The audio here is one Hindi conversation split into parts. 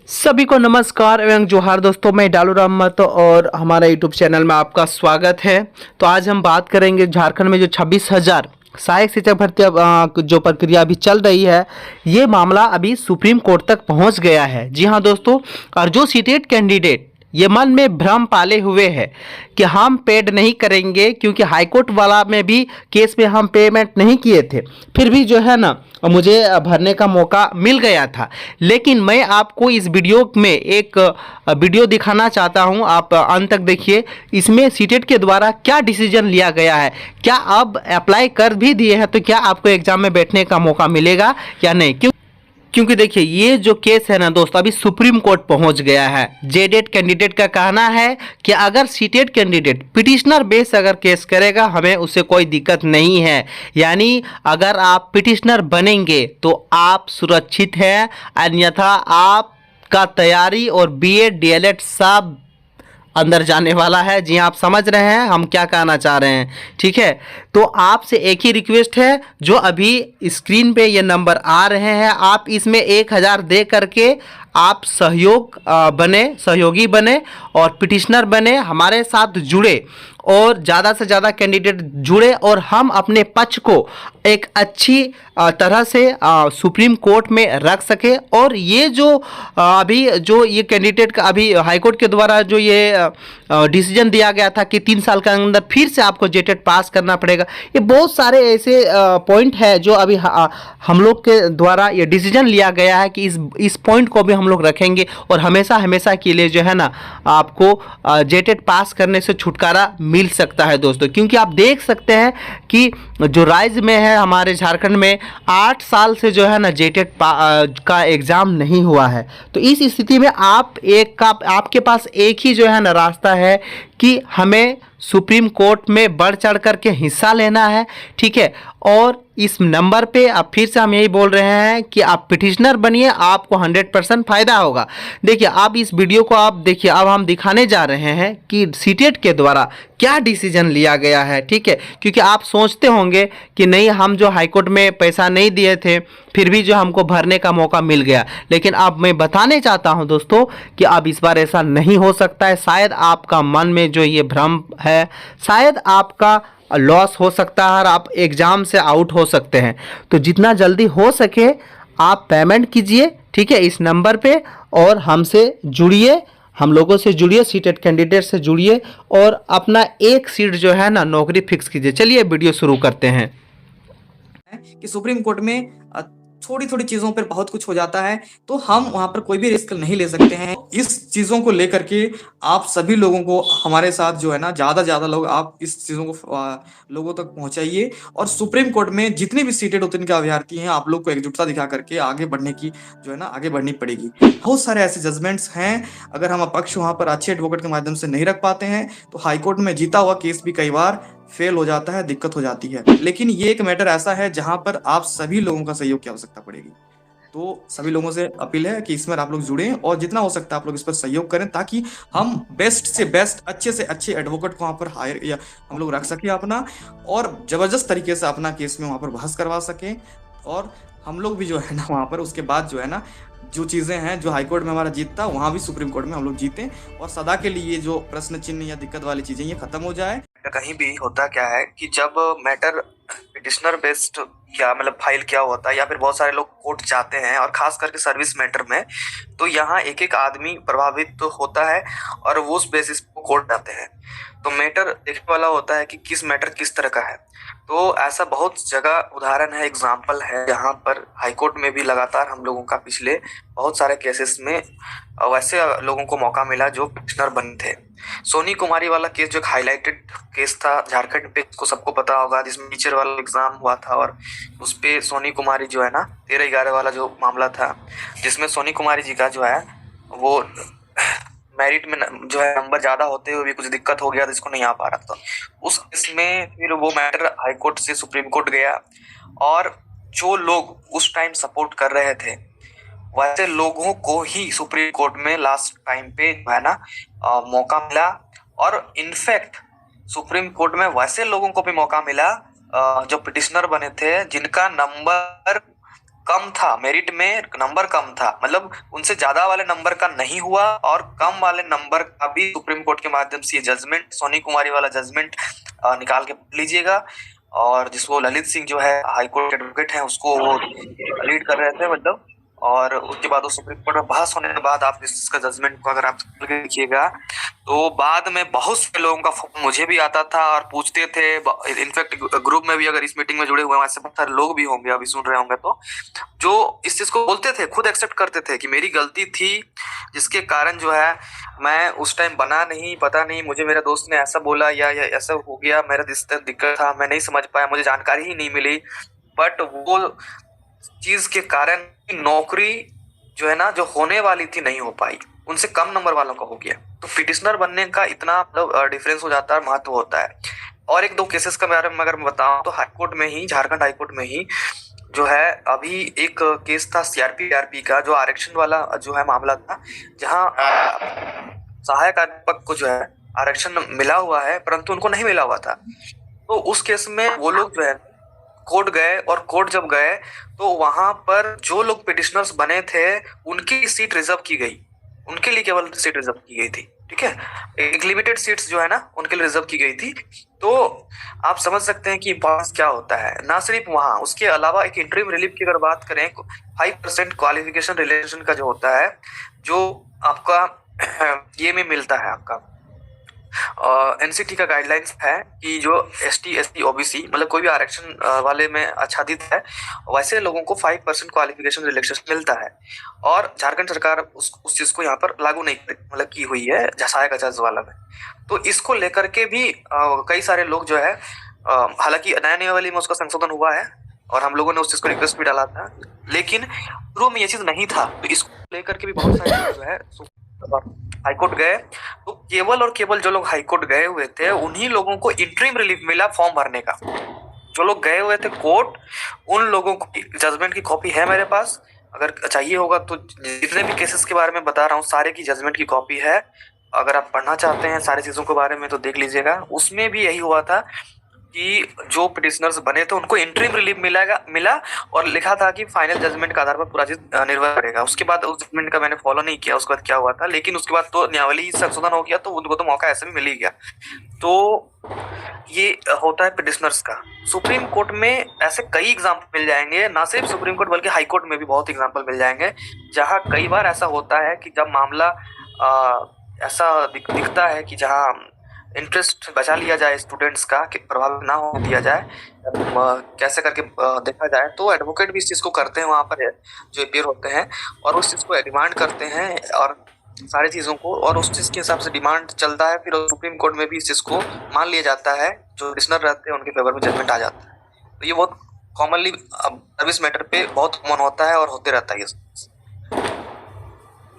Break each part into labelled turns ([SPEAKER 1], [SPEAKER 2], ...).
[SPEAKER 1] सभी को नमस्कार एवं जोहार दोस्तों। मैं डालू अहमद और हमारा यूट्यूब चैनल में आपका स्वागत है। तो आज हम बात करेंगे झारखंड में जो 26,000 सहायक शिक्षक भर्ती जो प्रक्रिया अभी चल रही है, ये मामला अभी सुप्रीम कोर्ट तक पहुंच गया है। जी हाँ दोस्तों, और जो सीटेट कैंडिडेट ये मन में भ्रम पाले हुए हैं कि हम पेड नहीं करेंगे, क्योंकि हाईकोर्ट वाला में भी केस में हम पेमेंट नहीं किए थे, फिर भी जो है ना मुझे भरने का मौका मिल गया था। लेकिन मैं आपको इस वीडियो में एक वीडियो दिखाना चाहता हूं, आप अंत तक देखिए। इसमें सीटेट के द्वारा क्या डिसीजन लिया गया है, क्या अब अप्लाई कर भी दिए हैं तो क्या आपको एग्जाम में बैठने का मौका मिलेगा या नहीं। क्योंकि देखिए, ये जो केस है ना दोस्तों, अभी सुप्रीम कोर्ट पहुंच गया है। जेडेट कैंडिडेट का कहना है कि अगर सीटेट कैंडिडेट पिटिशनर बेस अगर केस करेगा, हमें उससे कोई दिक्कत नहीं है। यानी अगर आप पिटिशनर बनेंगे तो आप सुरक्षित हैं, अन्यथा आपका तैयारी और बीएड डीएलएड सब अंदर जाने वाला है। जी हाँ, आप समझ रहे हैं हम क्या कहना चाह रहे हैं, ठीक है। तो आपसे एक ही रिक्वेस्ट है, जो अभी स्क्रीन पे ये नंबर आ रहे हैं, आप इसमें 1,000 दे करके आप सहयोगी बने और पिटिशनर बने, हमारे साथ जुड़े और ज़्यादा से ज़्यादा कैंडिडेट जुड़े और हम अपने पक्ष को एक अच्छी तरह से सुप्रीम कोर्ट में रख सके। और ये जो अभी जो ये कैंडिडेट का अभी हाईकोर्ट के द्वारा जो ये डिसीजन दिया गया था कि 3 साल के अंदर फिर से आपको जेटेट पास करना पड़ेगा, ये बहुत सारे ऐसे पॉइंट है जो अभी हम लोग के द्वारा ये डिसीजन लिया गया है कि इस पॉइंट को भी हम लोग रखेंगे और हमेशा हमेशा के लिए जो है ना आपको जेटेट पास करने से छुटकारा मिल सकता है दोस्तों। क्योंकि आप देख सकते हैं कि जो राज्य में है हमारे झारखंड में 8 साल से जो है ना जेटेट का एग्ज़ाम नहीं हुआ है। तो इस स्थिति में आपके पास एक ही जो है ना रास्ता है कि हमें सुप्रीम कोर्ट में बढ़ चढ़ करके हिस्सा लेना है, ठीक है। और इस नंबर पे अब फिर से हम यही बोल रहे हैं कि आप पिटिशनर बनिए, आपको 100% फ़ायदा होगा। देखिए, आप इस वीडियो को आप देखिए, अब हम दिखाने जा रहे हैं कि सीटेट के द्वारा क्या डिसीजन लिया गया है, ठीक है। क्योंकि आप सोचते होंगे कि नहीं, हम जो हाईकोर्ट में पैसा नहीं दिए थे फिर भी जो हमको भरने का मौका मिल गया। लेकिन अब मैं बताने चाहता हूं दोस्तों कि अब इस बार ऐसा नहीं हो सकता है। शायद आपका मन में जो ये भ्रम है, शायद आपका लॉस हो सकता है और आप एग्ज़ाम से आउट हो सकते हैं। तो जितना जल्दी हो सके आप पेमेंट कीजिए, ठीक है, इस नंबर पे, और हमसे जुड़िए, हम लोगों से जुड़िए, सीटेट कैंडिडेट से जुड़िए और अपना एक सीट जो है ना नौकरी फिक्स कीजिए। चलिए वीडियो शुरू करते हैं।
[SPEAKER 2] कि सुप्रीम कोर्ट में थोड़ी थोड़ी चीजों पर बहुत कुछ हो जाता है, तो हम वहां पर कोई भी रिस्क नहीं ले सकते हैं। इस चीजों को लेकर के आप सभी लोगों को हमारे साथ जो है ना, ज्यादा लोग आप इस चीजों को लोगों तक पहुंचाइए। और सुप्रीम कोर्ट में जितनी भी सीटेड उतने के अभ्यर्थी हैं, आप लोग को एकजुटता दिखा करके आगे बढ़ने की जो है ना आगे बढ़नी पड़ेगी। बहुत सारे ऐसे जजमेंट्स हैं, अगर हम अपक्ष वहां पर अच्छे एडवोकेट के माध्यम से नहीं रख पाते हैं तो हाईकोर्ट में जीता हुआ केस भी कई बार फेल हो जाता है, दिक्कत हो जाती है। लेकिन ये एक मैटर ऐसा है जहां पर आप सभी लोगों का सहयोग की आवश्यकता पड़ेगी। तो सभी लोगों से अपील है कि इसमें आप लोग जुड़ें और जितना हो सकता है आप लोग इस पर सहयोग करें, ताकि हम बेस्ट से बेस्ट, अच्छे से अच्छे एडवोकेट को वहां पर हायर या हम लोग रख सके अपना, और जबरदस्त तरीके से अपना केस में वहां पर बहस करवा सकें। और हम लोग भी जो है ना वहां पर उसके बाद जो है ना जो चीजें हैं, जो हाईकोर्ट में हमारा जीतता, वहां भी सुप्रीम कोर्ट में हम लोग जीतें और सदा के लिए जो प्रश्न चिन्ह या दिक्कत वाली चीजें ये खत्म हो जाए।
[SPEAKER 3] कहीं भी होता क्या है कि जब मैटर पिटिशनर बेस्ड क्या मतलब फाइल क्या होता है, या फिर बहुत सारे लोग कोर्ट जाते हैं और खास करके सर्विस मैटर में, तो यहाँ एक एक आदमी प्रभावित तो होता है और वो उस बेसिस पे कोर्ट जाते हैं। तो मैटर देखने वाला होता है कि किस मैटर किस तरह का है। तो ऐसा बहुत जगह उदाहरण है, एग्जाम्पल है, जहाँ पर हाईकोर्ट में भी लगातार हम लोगों का पिछले बहुत सारे केसेस में वैसे लोगों को मौका मिला जो पिटिशनर बने थे। सोनी कुमारी वाला केस जो एक हाईलाइटेड केस था झारखंड पे, को सबको पता होगा, जिसमें टीचर वाला एग्जाम हुआ था और उस पे सोनी कुमारी जो है ना 13/11 वाला जो मामला था, जिसमें सोनी कुमारी जी का जो है वो मेरिट में जो है नंबर ज्यादा होते हुए भी कुछ दिक्कत हो गया, जिसको नहीं आ पा रहा था। उस इसमें फिर वो मैटर हाई कोर्ट से सुप्रीम कोर्ट गया और जो लोग उस टाइम सपोर्ट कर रहे थे वैसे लोगों को ही सुप्रीम कोर्ट में लास्ट टाइम पे जो है ना मौका मिला। और इनफैक्ट सुप्रीम कोर्ट में वैसे लोगों को भी मौका मिला जो पिटिशनर बने थे, जिनका नंबर कम था, मेरिट में नंबर कम था, मतलब उनसे ज्यादा वाले नंबर का नहीं हुआ और कम वाले नंबर का भी सुप्रीम कोर्ट के माध्यम से ये जजमेंट, सोनी कुमारी वाला जजमेंट निकाल के पढ़ लीजिएगा। और जिसको ललित सिंह जो है हाई कोर्ट के एडवोकेट हैं, उसको वो लीड कर रहे थे मतलब। और उसके बाद वो सुप्रीम कोर्ट में बहस होने के बाद आप इसका जजमेंट को अगर आप देखिएगा तो बाद में बहुत से लोगों का फोन मुझे भी आता था और पूछते थे। इनफैक्ट ग्रुप में भी अगर इस मीटिंग में जुड़े हुए वैसे बहुत सारे लोग भी होंगे, अभी सुन रहे होंगे, तो जो इस चीज को बोलते थे, खुद एक्सेप्ट करते थे कि मेरी गलती थी, जिसके कारण जो है मैं उस टाइम बना नहीं, पता नहीं मुझे मेरे दोस्त ने ऐसा बोला या ऐसा हो गया, मेरा दिक्कत था, मैं नहीं समझ पाया, मुझे जानकारी ही नहीं मिली। बट वो चीज के कारण नौकरी जो है ना, जो होने वाली थी नहीं हो पाई, उनसे कम नंबर वालों का हो गया। तो पिटिशनर बनने का इतना मतलब डिफरेंस हो जाता है, महत्व होता है। और एक दो केसेस के बारे में अगर मैं बताऊं तो हाईकोर्ट में ही, झारखंड हाईकोर्ट में ही जो है अभी एक केस था सीआरपी का, जो आरक्षण वाला जो है मामला था, जहां सहायक अध्यापक को जो है आरक्षण मिला हुआ है परंतु उनको नहीं मिला हुआ था। तो उस केस में वो लोग जो है कोर्ट गए, और कोर्ट जब गए तो वहां पर जो लोग पिटिशनर्स बने थे उनकी सीट रिजर्व की गई, उनके लिए केवल सीट रिजर्व की गई थी, ठीक है, एक लिमिटेड सीट्स जो है ना उनके लिए रिजर्व की गई थी। तो आप समझ सकते हैं कि इंपॉर्टेंस क्या होता है। ना सिर्फ वहां, उसके अलावा एक इंटरिम रिलीफ की अगर बात करें, 5% क्वालिफिकेशन रिलेशन का जो होता है, जो आपका ये में मिलता है, आपका एनसीटी का गाइडलाइंस है कि जो एसटी एससी ओबीसी मतलब कोई भी आरक्षण वाले में आच्छादित है, वैसे लोगों को 5% क्वालिफिकेशन रिलैक्सेशन मिलता है। और झारखंड सरकार उस चीज को यहाँ पर लागू नहीं मतलब की हुई है सहायक जज वाला में। तो इसको लेकर के भी कई सारे लोग जो है, हालांकि नया नियमावली में उसका संशोधन हुआ है और हम लोगों ने उस चीज को रिक्वेस्ट भी डाला था, लेकिन शुरू में ये चीज नहीं था। तो इसको लेकर के भी बहुत सारे लोग जो है हाईकोर्ट गए, तो केवल और केवल जो लोग हाईकोर्ट गए हुए थे उन्हीं लोगों को इंटरिम रिलीफ मिला फॉर्म भरने का। जो लोग गए हुए थे कोर्ट, उन लोगों को जजमेंट की कॉपी है मेरे पास, अगर चाहिए होगा तो जितने भी केसेस के बारे में बता रहा हूँ सारे की जजमेंट की कॉपी है। अगर आप पढ़ना चाहते हैं सारी चीजों के बारे में तो देख लीजिएगा। उसमें भी यही हुआ था कि जो पिटिशनर्स बने थे उनको इंटरिम रिलीफ मिला और लिखा था कि फाइनल जजमेंट के आधार पर पूरा चीज निर्भर करेगा। उसके बाद उस जजमेंट का मैंने फॉलो नहीं किया, उसके बाद क्या हुआ था, लेकिन उसके बाद तो नियमावली संशोधन हो गया तो उनको तो मौका ऐसे भी मिल ही गया। तो ये होता है पिटिशनर्स का। सुप्रीम कोर्ट में ऐसे कई एग्जाम्पल मिल जाएंगे, ना सिर्फ सुप्रीम कोर्ट बल्कि हाई कोर्ट में भी बहुत एग्जाम्पल मिल जाएंगे, जहाँ कई बार ऐसा होता है कि जब मामला ऐसा दिखता है कि जहाँ इंटरेस्ट बचा लिया जाए स्टूडेंट्स का, कि प्रभावित ना हो दिया जाए, कैसे करके देखा जाए, तो एडवोकेट भी इस चीज़ को करते हैं वहाँ पर जो अपीयर होते हैं, और उस चीज़ को डिमांड करते हैं और सारी चीज़ों को, और उस चीज़ के हिसाब से डिमांड चलता है। फिर सुप्रीम कोर्ट में भी इस चीज़ को मान लिया जाता है, जो पिटिशनर रहते हैं उनके फेवर में जजमेंट आ जाता है। तो ये बहुत कॉमनली सर्विस मैटर पे बहुत कॉमन होता है और होते रहता है ये।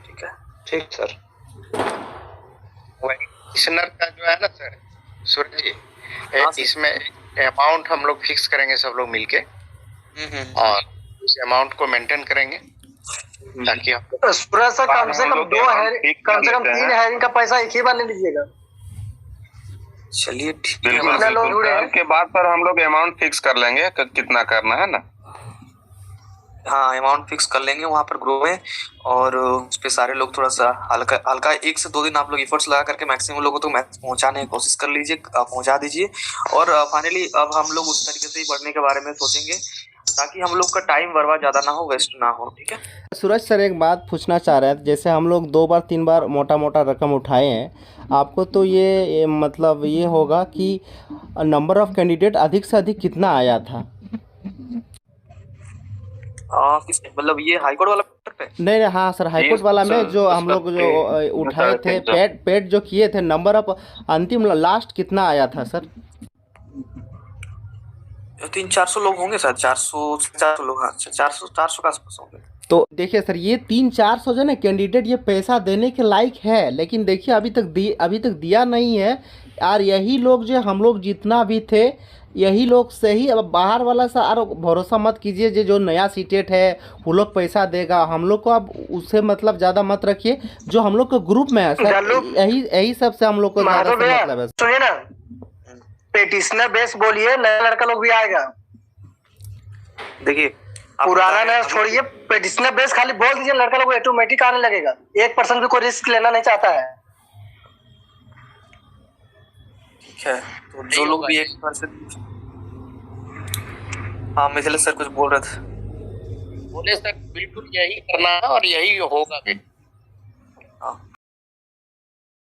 [SPEAKER 3] ठीक है,
[SPEAKER 4] ठीक सर। पिटिशनर का जो है ना सर, सूरज जी, इसमें अमाउंट हम लोग फिक्स करेंगे सब लोग मिलके, और उस अमाउंट को मेंटेन करेंगे ताकि
[SPEAKER 5] सूरज सर कम से कम 3 हायरिंग का पैसा एक ही बार ले लीजिएगा।
[SPEAKER 3] चलिए ठीक है,
[SPEAKER 4] बिल्कुल के बाद पर हम लोग अमाउंट फिक्स कर लेंगे कितना करना है ना।
[SPEAKER 3] हाँ, अमाउंट फिक्स कर लेंगे वहाँ पर ग्रुप में, और उस पर सारे लोग थोड़ा सा हल्का 1 से 2 दिन आप लोग एफर्ट्स लगा करके मैक्सिमम लोगों तक पहुँचाने की कोशिश कर लीजिए, पहुँचा दीजिए। और फाइनली अब हम लोग उस तरीके से ही बढ़ने के बारे में सोचेंगे ताकि हम लोग का टाइम बर्बाद ज़्यादा ना हो, वेस्ट ना हो। ठीक है
[SPEAKER 1] सूरज सर, एक बात पूछना चाह रहे हैं, जैसे हम लोग 2 बार 3 बार मोटा मोटा रकम उठाए हैं, आपको तो ये मतलब ये होगा कि नंबर ऑफ कैंडिडेट अधिक से अधिक कितना आया था?
[SPEAKER 3] मतलब ये हाईकोर्ट वाला पे?
[SPEAKER 1] नहीं, हाँ सर, हाईकोर्ट वाला में जो हम लोग जो उठाए थे, पेड जो किए थे, नंबर ऑफ अंतिम लास्ट कितना आया था सर?
[SPEAKER 3] 300-400 लोग होंगे सर, 400 लोग, हाँ 400 के आसपास होंगे।
[SPEAKER 1] तो देखिए सर, ये 300-400 जो ना कैंडिडेट ये पैसा देने के लायक है, लेकिन देखिए अभी तक दिया नहीं है यार। यही लोग जो हम लोग जितना भी थे, यही लोग से ही, अब बाहर वाला सा और भरोसा मत कीजिए। जो नया सीटेट है वो लोग पैसा देगा हम लोग को, अब उससे मतलब ज़्यादा मत रखिए। जो हम लोग के ग्रुप में है सर, यही सब से हम लोग को ज़्यादा मतलब है।
[SPEAKER 5] सुनिए ना, पिटिशनर बेस बोलिए, नया लड़का लोग भी आएगा।
[SPEAKER 3] देखिए
[SPEAKER 5] पुराना नया छोड़िए, पेटिशनर बेस खाली बोल दीजिए, लड़का लोग ऑटोमेटिक आने लगेगा। 1% भी कोई रिस्क लेना नहीं चाहता है।
[SPEAKER 3] ठीक है, तो जो लोग भी 1%। हाँ मिथिलेश सर कुछ बोल रहे थे।
[SPEAKER 4] बोले सर बिल्कुल यही करना है और यही होगा भी।
[SPEAKER 3] हाँ